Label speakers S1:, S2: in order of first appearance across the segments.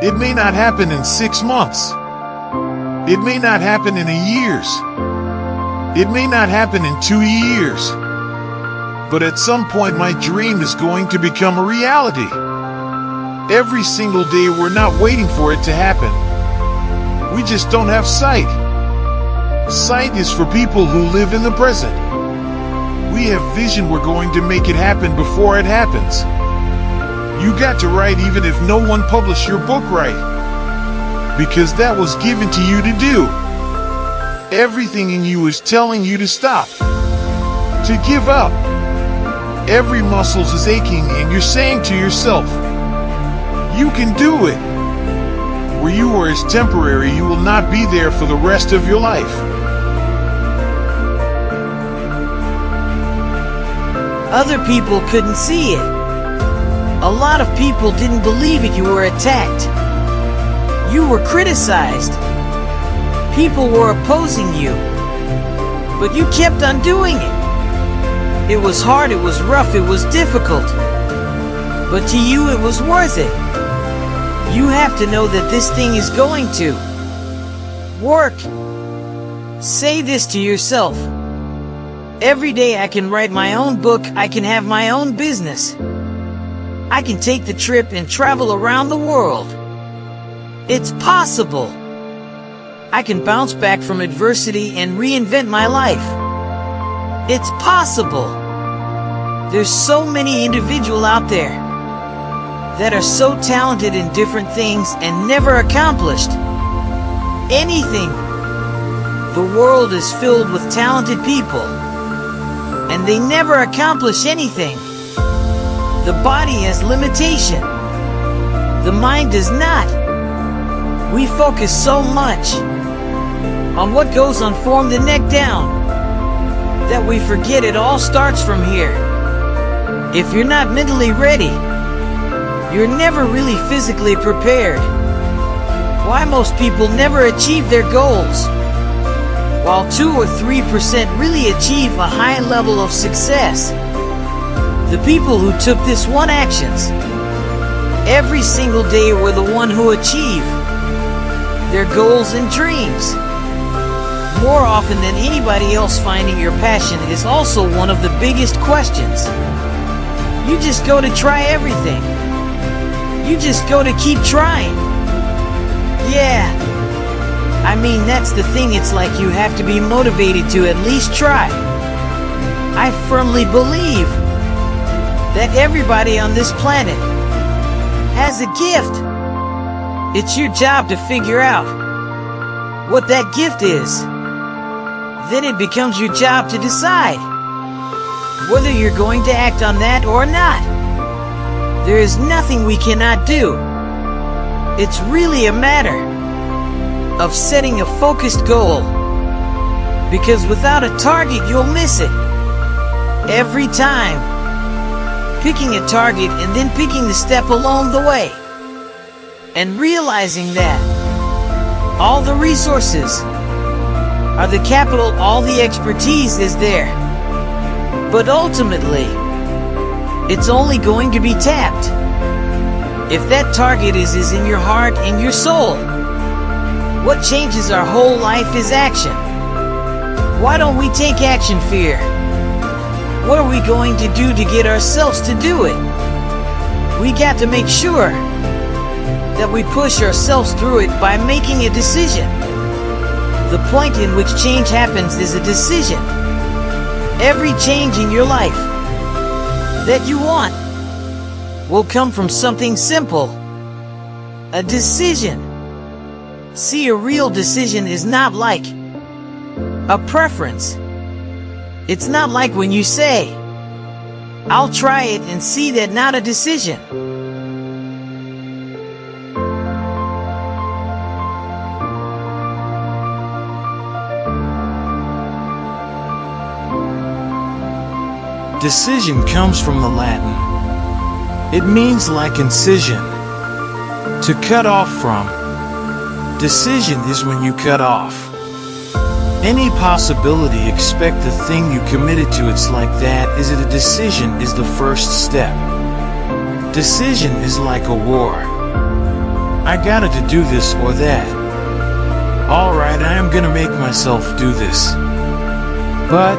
S1: It may not happen in 6 months. It may not happen in a years. It may not happen in 2 years. But at some point my dream is going to become a reality. Every single day we're not waiting for it to happen. We just don't have sight. Sight is for people who live in the present. We have vision, we're going to make it happen before it happens. You got to write even if no one published your book, right? Because that was given to you to do. Everything in you is telling you to stop, to give up. Every muscle is aching and you're saying to yourself, you can do it. Where you are is temporary, you will not be there for the rest of your life.
S2: Other people couldn't see it. A lot of people didn't believe it. You were attacked. You were criticized. People were opposing you. But you kept on doing it. It was hard, it was rough, it was difficult. But to you it was worth it. You have to know that this thing is going to work. Say this to yourself. Every day I can write my own book, I can have my own business. I can take the trip and travel around the world. It's possible. I can bounce back from adversity and reinvent my life. It's possible. There's so many individuals out there that are so talented in different things and never accomplished anything. The world is filled with talented people, and they never accomplish anything. The body has limitation. The mind does not. We focus so much on what goes on from the neck down that we forget it all starts from here. If you're not mentally ready, you're never really physically prepared. Why most people never achieve their goals, while 2 or 3% really achieve a high level of success. The people who took this one actions every single day were the one who achieve their goals and dreams. More often than anybody else, finding your passion is also one of the biggest questions. You just go to try everything. You just go to keep trying. Yeah. I mean, that's the thing, it's like you have to be motivated to at least try. I firmly believe that everybody on this planet has a gift. It's your job to figure out what that gift is. Then it becomes your job to decide whether you're going to act on that or not. There is nothing we cannot do. It's really a matter of setting a focused goal, because without a target you'll miss it every time. Picking a target and then picking the step along the way, and realizing that all the resources are the capital, all the expertise is there, but ultimately it's only going to be tapped if that target is in your heart and your soul. What changes our whole life is action. Why don't we take action, fear? What are we going to do to get ourselves to do it? We got to make sure that we push ourselves through it by making a decision. The point in which change happens is a decision. Every change in your life that you want will come from something simple. A decision. See, a real decision is not like a preference. It's not like when you say, I'll try it and see, that not a decision.
S1: Decision comes from the Latin. It means like incision, to cut off from. Decision is when you cut off any possibility, expect the thing you committed to. It's like that. Is it a decision is the first step. Decision is like a war.
S3: I gotta to do this or that. Alright, I am gonna make myself do this. But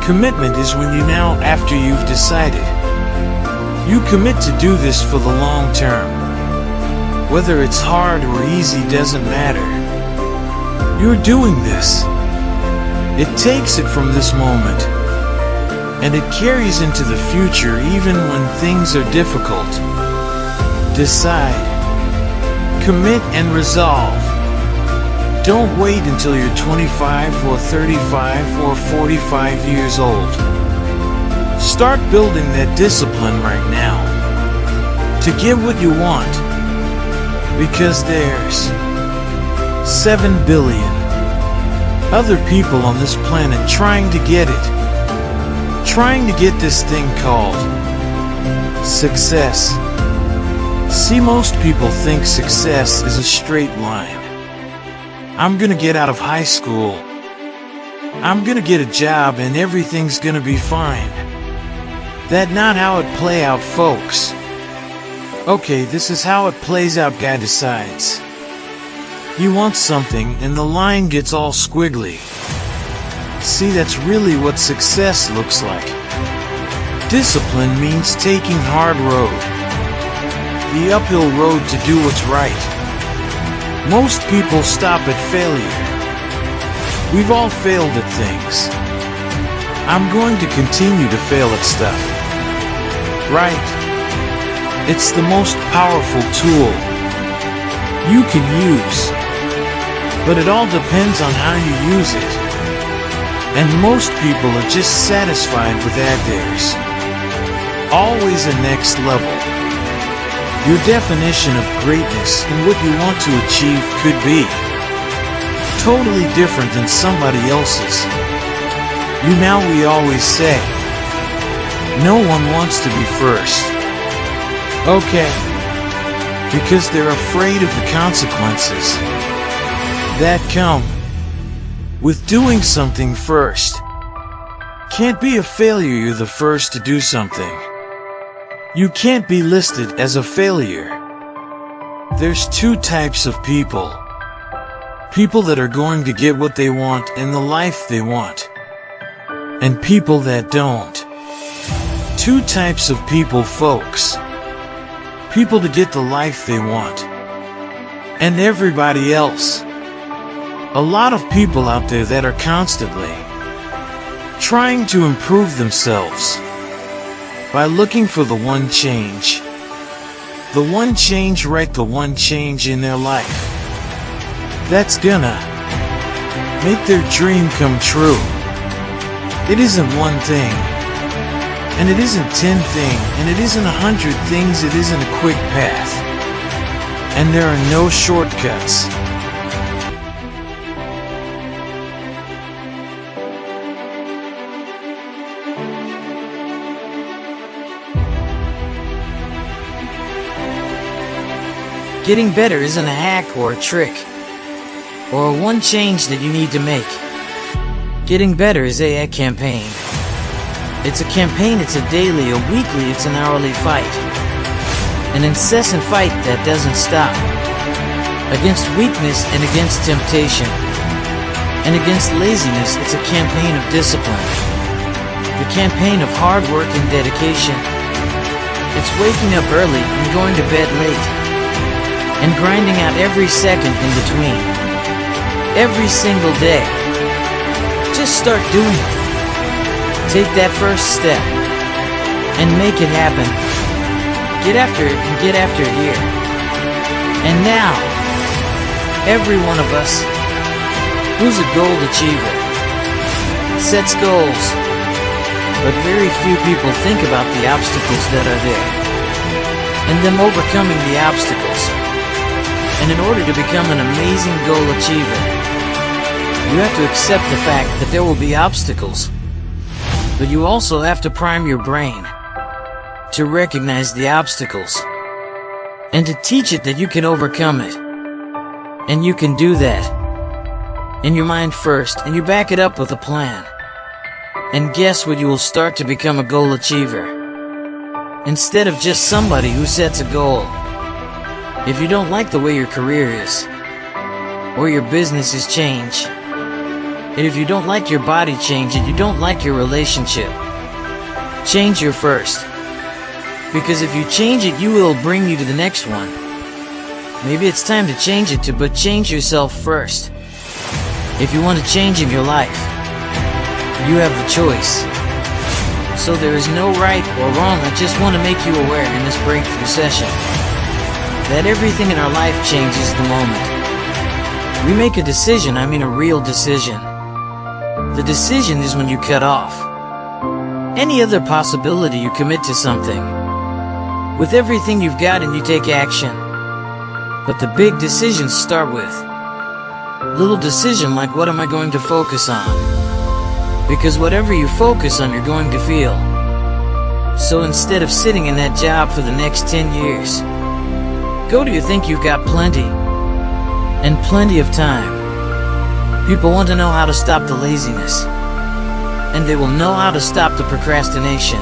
S3: commitment is when you now, after you've decided, you commit to do this for the long term. Whether it's hard or easy doesn't matter. You're doing this. It takes it from this moment, and it carries into the future even when things are difficult. Decide, commit and resolve. Don't wait until you're 25 or 35 or 45 years old. Start building that discipline right now to get what you want, because there's 7 billion other people on this planet trying to get it. Trying to get this thing called success. See, most people think success is a straight line. I'm gonna get out of high school. I'm gonna get a job and everything's gonna be fine. That's not how it play out, folks. Okay, this is how it plays out. Guy decides he wants something and the line gets all squiggly. See, that's really what success looks like. Discipline means taking hard road, the uphill road to do what's right. Most people stop at failure. We've all failed at things. I'm going to continue to fail at stuff. Right? It's the most powerful tool you can use, but it all depends on how you use it. And most people are just satisfied with theirs. Always a next level. Your definition of greatness and what you want to achieve could be totally different than somebody else's. We always say, no one wants to be first. Okay. Because they're afraid of the consequences that come with doing something first. Can't be a failure you're the first to do something. You can't be listed as a failure. There's 2 types of people. People that are going to get what they want and the life they want. And people that don't. 2 types of people, folks. People to get the life they want. And everybody else. A lot of people out there that are constantly trying to improve themselves by looking for the one change. The one change, right? The one change in their life that's gonna make their dream come true. It isn't one thing, and it isn't 10 things, and it isn't 100 things. It isn't a quick path, and there are no shortcuts.
S2: Getting better isn't a hack or a trick, or a one change that you need to make. Getting better is a campaign. It's a campaign, it's a daily, a weekly, it's an hourly fight. An incessant fight that doesn't stop. Against weakness and against temptation. And against laziness, it's a campaign of discipline. The campaign of hard work and dedication. It's waking up early and going to bed late. And grinding out every second in between. Every single day. Just start doing it. Take that first step. And make it happen. Get after it and get after it here. And now, every one of us who's a goal achiever sets goals. But very few people think about the obstacles that are there. And them overcoming the obstacles. And in order to become an amazing goal achiever, you have to accept the fact that there will be obstacles. But you also have to prime your brain to recognize the obstacles and to teach it that you can overcome it. And you can do that in your mind first, and you back it up with a plan. And guess what? You will start to become a goal achiever. Instead of just somebody who sets a goal. If you don't like the way your career is, or your business is change, and if you don't like your body change and you don't like your relationship, change your first. Because if you change it, you will bring you to the next one. Maybe it's time to change it but change yourself first. If you want to change in your life, you have the choice. So there is no right or wrong. I just want to make you aware in this breakthrough session that everything in our life changes the moment we make a decision. I mean a real decision. The decision is when you cut off any other possibility. You commit to something with everything you've got and you take action. But the big decisions start with little decision like, what am I going to focus on? Because whatever you focus on, you're going to feel. So instead of sitting in that job for the next 10 years, go to you think you've got plenty and plenty of time. People want to know how to stop the laziness, and they will know how to stop the procrastination.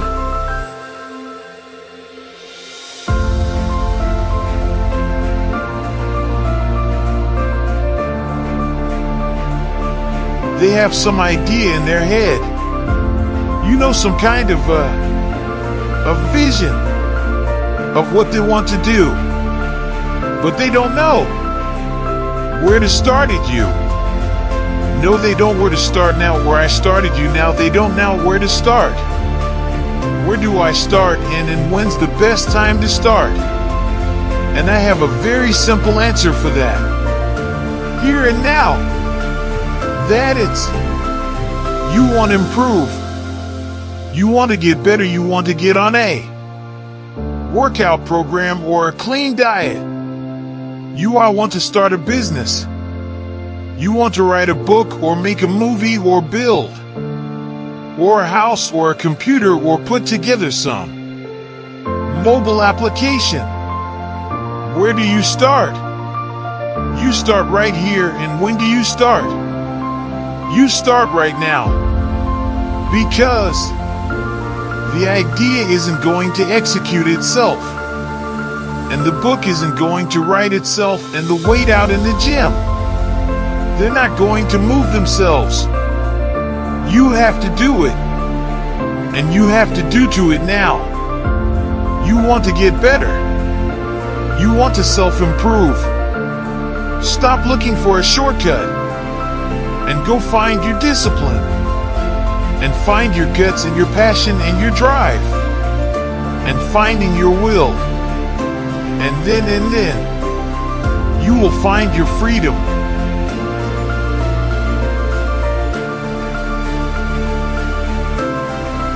S1: They have some idea in their head. You know, some kind of a vision of what they want to do. But they don't know where to start it. You. No, they don't where to start now. Where I started you now, they don't know where to start. Where do I start and when's the best time to start? And I have a very simple answer for that. Here and now. That it's, you want to improve, you want to get better, you want to get on a workout program or a clean diet. You want to start a business. You want to write a book or make a movie or build or a house or a computer or put together some mobile application. Where do you start? You start right here. And when do you start? You start right now, because the idea isn't going to execute itself, and the book isn't going to write itself, and the weight out in the gym, they're not going to move themselves. You have to do it, and you have to do to it now. You want to get better. You want to self-improve. Stop looking for a shortcut. And go find your discipline, and find your guts and your passion and your drive, and finding your will, and then you will find your freedom.